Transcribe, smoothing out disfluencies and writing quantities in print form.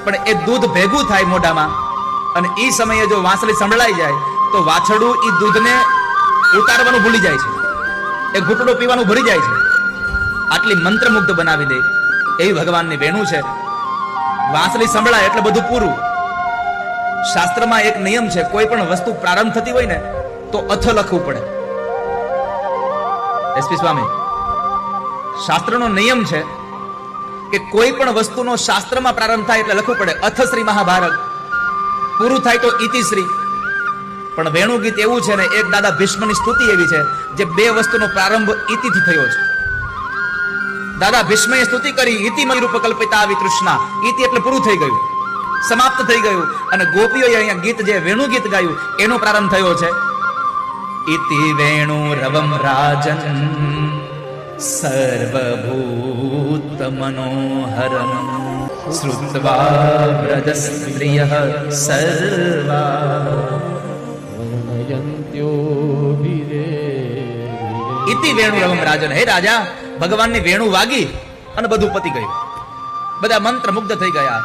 પણ એ દૂધ ભેગું થાય મોઢામાં અને એ સમયે જો વાંસળી સંભળાઈ જાય તો વાછડું એ દૂધને ઉતારવાનું ભૂલી જાય છે, એ ઘૂંટડો પીવાનું ભૂલી જાય છે. આટલી મંત્રમુગ્ધ બનાવી દે એવી ભગવાનની વેણુ છે. વાંસળી સંભળાય એટલે બધું પૂરું. શાસ્ત્રમાં એક નિયમ છે, કોઈ પણ વસ્તુ પ્રારંભ થતી હોય ને તો અથ લખવું પડે. એસપી સ્વામી, શાસ્ત્રનો નિયમ છે કે કોઈ પણ વસ્તુનો શાસ્ત્રમાં પ્રારંભ થાય એટલે લખવું પડે અથ શ્રી મહાભારત, પૂરું થાય તો ઇતિશ્રી. પણ વેણુ ગીત એવું છે ને, એક દાદા ભીષ્મની સ્તુતિ એવી છે જે બે વસ્તુનો પ્રારંભ ઇતિથી થયો છે. દાદા ભીષ્મએ સ્તુતિ કરી ઇતિ મયુરૂપ કલ્પિતા વિતૃષ્ણા, ઇતિ એટલે પૂરું થઈ ગયું, સમાપ્ત થઈ ગયું. અને ગોપીઓએ અહીંયા ગીત જે વેણુ ગીત ગાયું એનો પ્રારંભ થયો છે ઇતિ વેણુ રવમ રાજન સર્વભૂત મનોહરમ શ્રુત્વા વ્રજસ્ત્રિયઃ સર્વા ઇતિ વેણુ રવમ રાજન. હે રાજા, ભગવાનની વેણુ વાગી અને બધું પતી ગયું, બધા મંત્ર મુગ્ધ થઈ ગયા.